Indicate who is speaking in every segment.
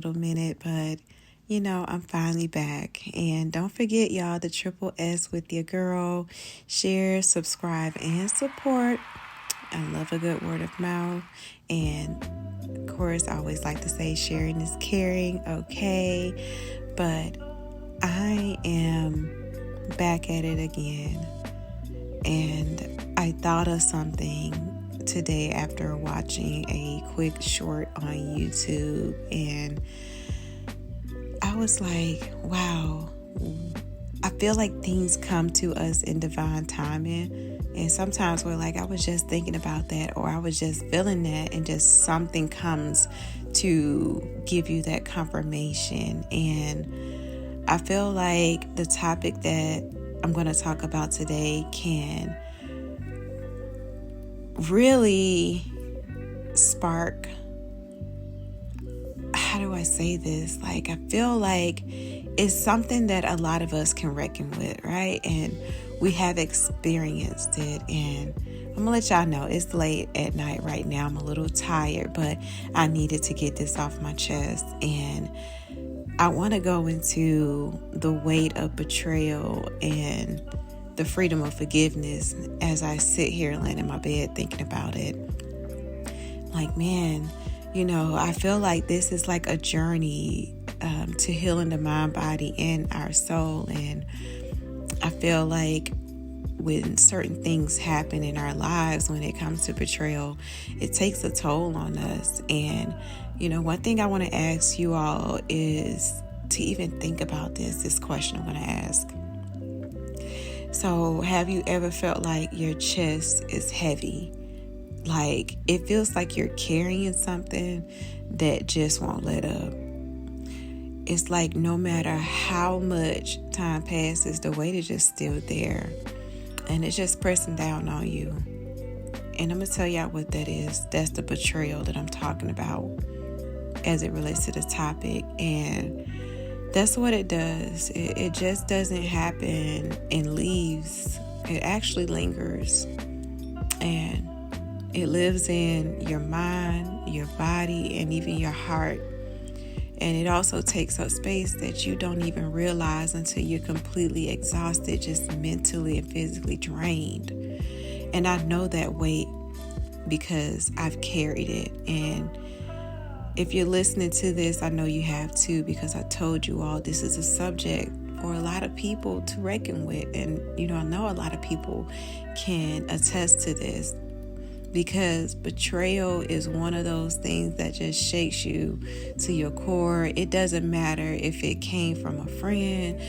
Speaker 1: little minute, but I'm finally back. And don't forget, y'all, the triple S with your girl. Share, subscribe, and support. I love a good word of mouth. And of course, I always like to say sharing is caring, okay? But I am back at it again. And I thought of something today after watching a quick short on YouTube, and I was like, wow, I feel like things come to us in divine timing. And sometimes we're like, I was just thinking about that, or I was just feeling that, and just something comes to give you that confirmation. And I feel like the topic that I'm going to talk about today can really spark, how do I say this? Like, I feel like it's something that a lot of us can reckon with, right? And we have experienced it. And I'm going to let y'all know it's late at night right now. I'm a little tired, but I needed to get this off my chest. And I want to go into the weight of betrayal and the freedom of forgiveness as I sit here laying in my bed thinking about it. Like, man, I feel like this is like a journey to healing the mind, body, and our soul. And I feel like when certain things happen in our lives, when it comes to betrayal, it takes a toll on us. And, one thing I want to ask you all is to even think about this question I'm going to ask. So, have you ever felt like your chest is heavy? Like, it feels like you're carrying something that just won't let up. It's like no matter how much time passes, the weight is just still there. And it's just pressing down on you. And I'm going to tell y'all what that is. That's the betrayal that I'm talking about as it relates to the topic. And that's what it does. It just doesn't happen and leaves. It actually lingers. And it lives in your mind, your body, and even your heart. And it also takes up space that you don't even realize until you're completely exhausted, just mentally and physically drained. And I know that weight because I've carried it. And if you're listening to this, I know you have too, because I told you all this is a subject for a lot of people to reckon with. And, I know a lot of people can attest to this, because betrayal is one of those things that just shakes you to your core. It doesn't matter if it came from a friend,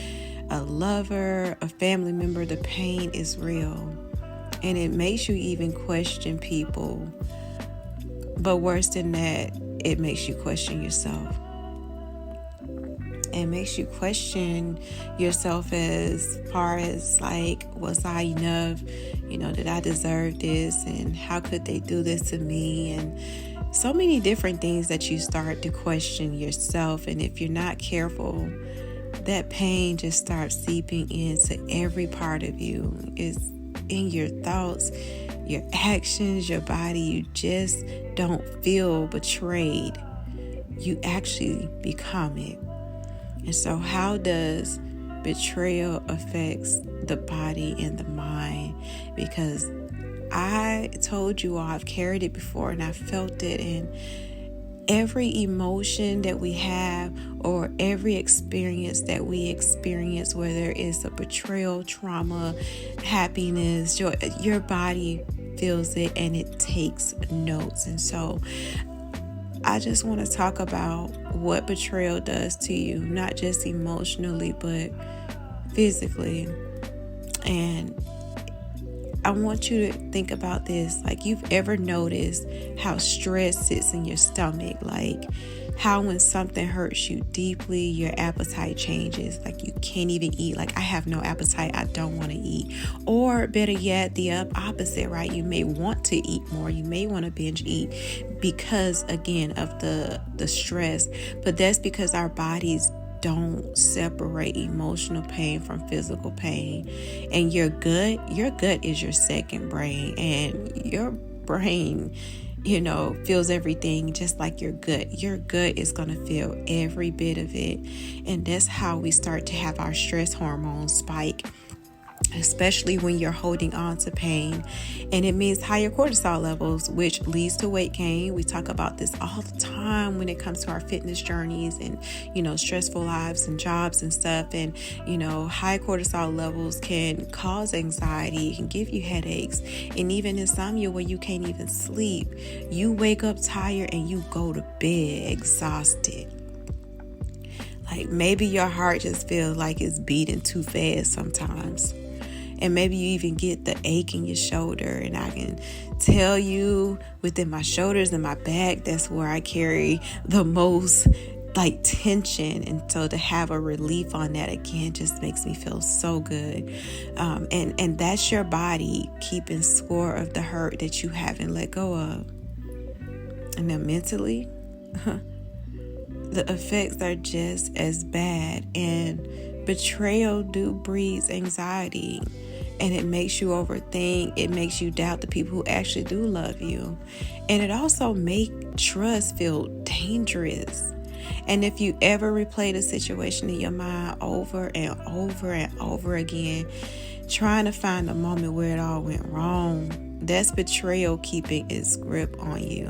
Speaker 1: a lover, a family member. The pain is real. And it makes you even question people. But worse than that, it makes you question yourself. It makes you question yourself as far as like, was I enough? Did I deserve this? And how could they do this to me? And so many different things that you start to question yourself. And if you're not careful, that pain just starts seeping into every part of you. It's in your thoughts, your actions, your body. You just don't feel betrayed. You actually become it. And so how does betrayal affects the body and the mind? Because I told you all, I've carried it before and I felt it. And every emotion that we have, or every experience that we experience, whether it's a betrayal, trauma, happiness, joy, your body feels it and it takes notes. And so I just want to talk about what betrayal does to you, not just emotionally, but physically. And I want you to think about this. Like, you've ever noticed how stress sits in your stomach? Like how when something hurts you deeply, your appetite changes. Like you can't even eat. Like, I have no appetite. I don't want to eat. Or better yet, the opposite, right? You may want to eat more. You may want to binge eat because, again, of the stress. But that's because our bodies don't separate emotional pain from physical pain. And your gut is your second brain. And your brain feels everything just like your gut. Your gut is going to feel every bit of it. And that's how we start to have our stress hormones spike, especially when you're holding on to pain. And it means higher cortisol levels, which leads to weight gain. We talk about this all the time when it comes to our fitness journeys and, stressful lives and jobs and stuff. And, high cortisol levels can cause anxiety, it can give you headaches, and even insomnia where you can't even sleep. You wake up tired and you go to bed exhausted. Like maybe your heart just feels like it's beating too fast sometimes. And maybe you even get the ache in your shoulder. And I can tell you within my shoulders and my back, that's where I carry the most tension. And so to have a relief on that again just makes me feel so good. And that's your body keeping score of the hurt that you haven't let go of. And then mentally, the effects are just as bad. And betrayal breeds anxiety. And it makes you overthink. It makes you doubt the people who actually do love you. And it also makes trust feel dangerous. And if you ever replay the situation in your mind over and over and over again, trying to find the moment where it all went wrong, that's betrayal keeping its grip on you.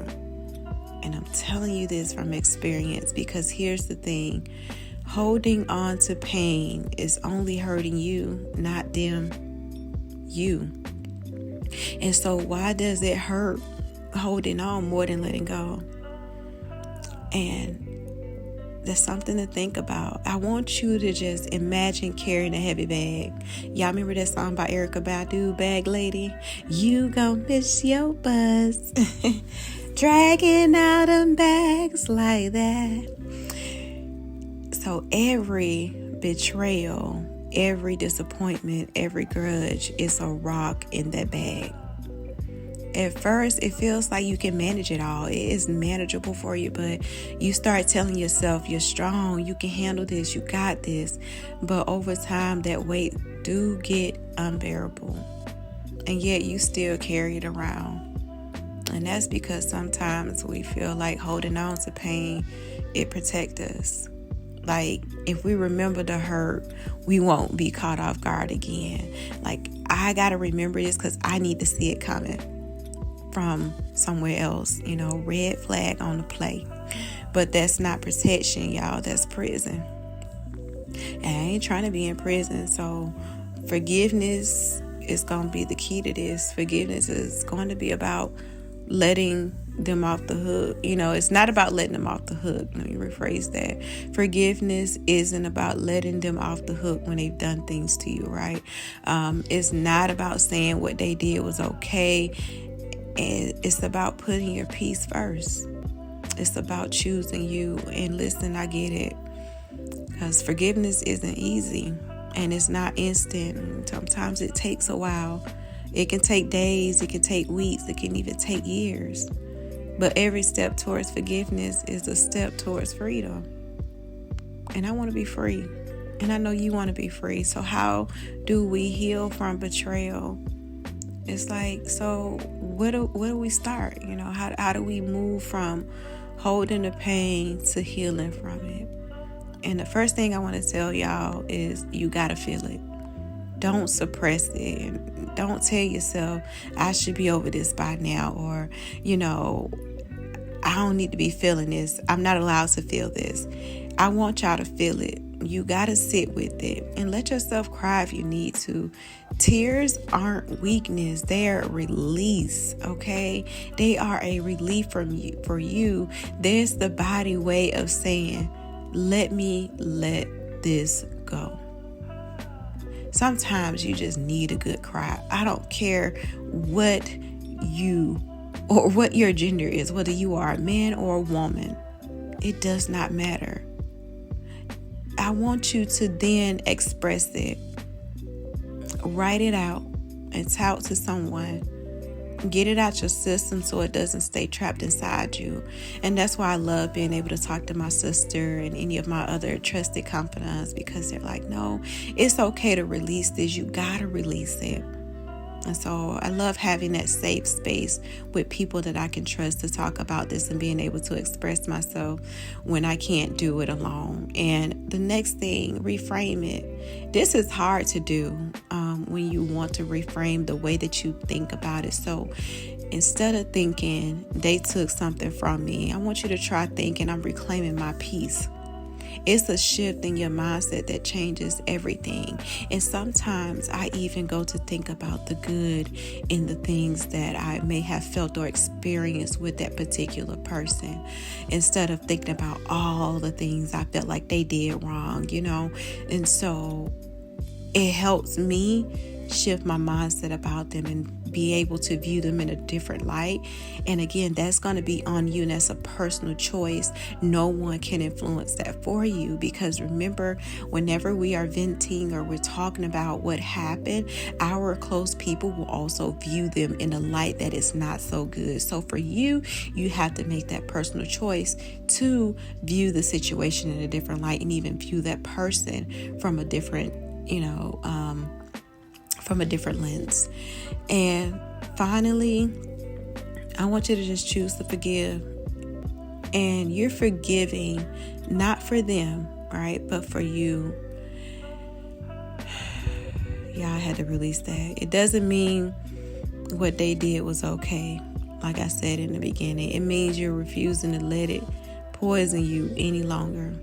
Speaker 1: And I'm telling you this from experience, because here's the thing. Holding on to pain is only hurting you, not them. You. And so why does it hurt holding on more than letting go? And there's something to think about. I want you to just imagine carrying a heavy bag. Y'all remember that song by Erykah Badu, Bag Lady? You gon' miss your bus. Dragging out them bags like that. So every betrayal, every disappointment, every grudge is a rock in that bag. At first, it feels like you can manage it all. It is manageable for you, but you start telling yourself you're strong, you can handle this, you got this. But over time, that weight do get unbearable. And yet you still carry it around. And that's because sometimes we feel like holding on to pain, it protects us. Like, if we remember the hurt, we won't be caught off guard again. Like, I got to remember this because I need to see it coming from somewhere else. Red flag on the play. But that's not protection, y'all. That's prison. And I ain't trying to be in prison. So forgiveness is going to be the key to this. Forgiveness is going to be about letting them off the hook. It's not about letting them off the hook. Let me rephrase that. Forgiveness isn't about letting them off the hook when they've done things to you, right? It's not about saying what they did was okay. And it's about putting your peace first. It's about choosing you. And listen, I get it. Because forgiveness isn't easy. And it's not instant. Sometimes it takes a while. It can take days, it can take weeks, it can even take years. But every step towards forgiveness is a step towards freedom. And I want to be free. And I know you want to be free. So how do we heal from betrayal? It's like, so where do we start? How do we move from holding the pain to healing from it? And the first thing I want to tell y'all is you got to feel it. Don't suppress it. And don't tell yourself, I should be over this by now. Or, I don't need to be feeling this. I'm not allowed to feel this. I want y'all to feel it. You got to sit with it and let yourself cry if you need to. Tears aren't weakness. They are a release, okay? They are a relief from you. For you, there's the body way of saying, let me let this go. Sometimes you just need a good cry. I don't care what your gender is, whether you are a man or a woman. It does not matter. I want you to then express it. Write it out and talk to someone. Get it out your system so it doesn't stay trapped inside you. And that's why I love being able to talk to my sister and any of my other trusted confidants, because they're like, no, it's okay to release this. You gotta release it. And so I love having that safe space with people that I can trust to talk about this and being able to express myself when I can't do it alone. And the next thing, reframe it. This is hard to do when you want to reframe the way that you think about it. So instead of thinking they took something from me, I want you to try thinking I'm reclaiming my peace. It's a shift in your mindset that changes everything. And sometimes I even go to think about the good in the things that I may have felt or experienced with that particular person, instead of thinking about all the things I felt like they did wrong, And so it helps me shift my mindset about them and be able to view them in a different light. And again, that's going to be on you, and that's a personal choice. No one can influence that for you, because remember, whenever we are venting or we're talking about what happened, our close people will also view them in a light that is not so good. So for you, you have to make that personal choice to view the situation in a different light, and even view that person from a different from a different lens. And finally, I want you to just choose to forgive. And you're forgiving not for them, right, but for you. Yeah, I had to release that. It doesn't mean what they did was okay. Like I said in the beginning, it means you're refusing to let it poison you any longer.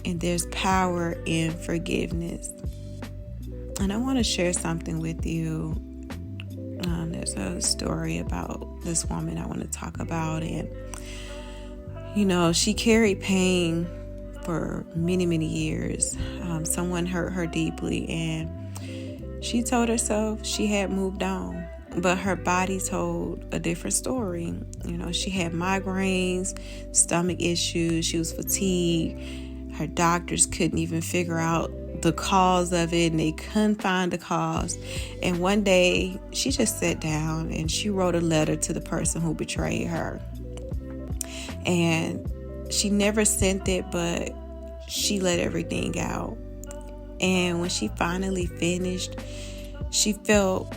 Speaker 1: And there's power in forgiveness. And I want to share something with you. There's a story about this woman I want to talk about. And, she carried pain for many, many years. Someone hurt her deeply, and she told herself she had moved on. But her body told a different story. She had migraines, stomach issues. She was fatigued. Her doctors couldn't even figure out the cause of it, and they couldn't find the cause. And one day she just sat down and she wrote a letter to the person who betrayed her. And she never sent it, but she let everything out. And when she finally finished, she felt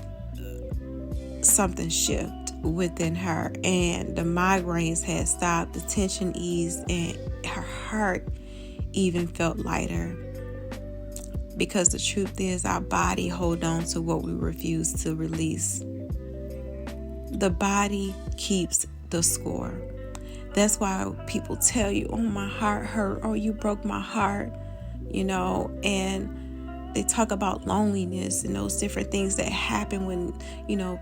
Speaker 1: something shift within her, and the migraines had stopped, the tension eased, and her heart even felt lighter. Because the truth is, our body hold on to what we refuse to release. The body keeps the score. That's why people tell you, oh, my heart hurt, or you broke my heart, and they talk about loneliness and those different things that happen when,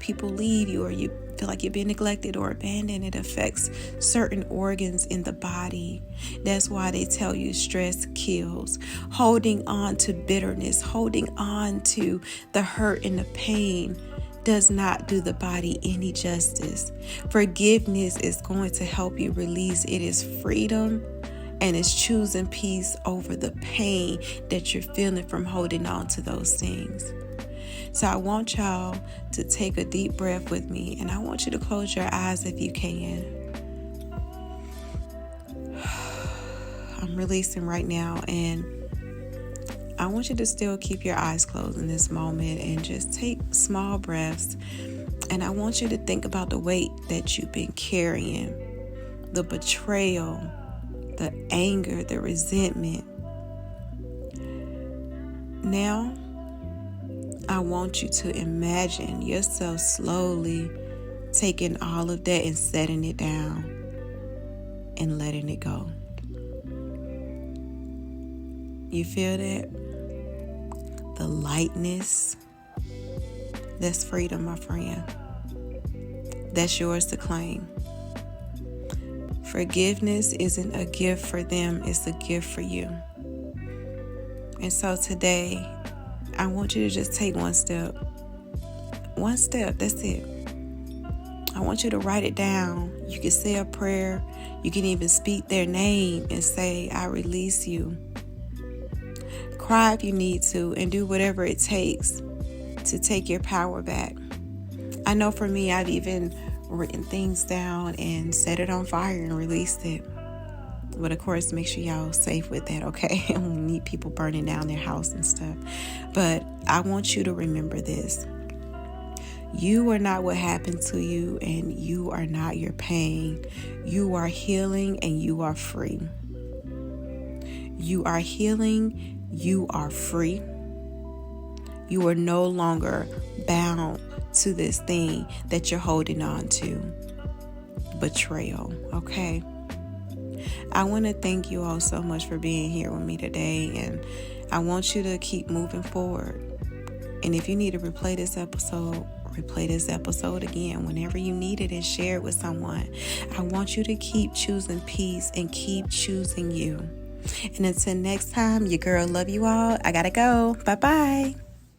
Speaker 1: people leave you, or you feel like you're being neglected or abandoned. It affects certain organs in the body. That's why they tell you stress kills. Holding on to bitterness, holding on to the hurt and the pain does not do the body any justice. Forgiveness is going to help you release. It is freedom, and it's choosing peace over the pain that you're feeling from holding on to those things. So I want y'all to take a deep breath with me, and I want you to close your eyes if you can. I'm releasing right now, and I want you to still keep your eyes closed in this moment and just take small breaths. And I want you to think about the weight that you've been carrying, the betrayal, the anger, the resentment. Now, I want you to imagine yourself slowly taking all of that and setting it down and letting it go. You feel that? The lightness. That's freedom, my friend. That's yours to claim. Forgiveness isn't a gift for them, it's a gift for you. And so today, I want you to just take one step. One step, that's it. I want you to write it down. You can say a prayer. You can even speak their name and say, I release you. Cry if you need to, and do whatever it takes to take your power back. I know for me, I've even written things down and set it on fire and released it. But of course, make sure y'all safe with that, okay? We need people burning down their house and stuff. But I want you to remember this. You are not what happened to you, and you are not your pain. You are healing and you are free. You are healing, you are free. You are no longer bound to this thing that you're holding on to. Betrayal, okay? I want to thank you all so much for being here with me today, and I want you to keep moving forward. And if you need to replay this episode again whenever you need it and share it with someone. I want you to keep choosing peace and keep choosing you. And until next time, your girl love you all. I gotta go. Bye-bye.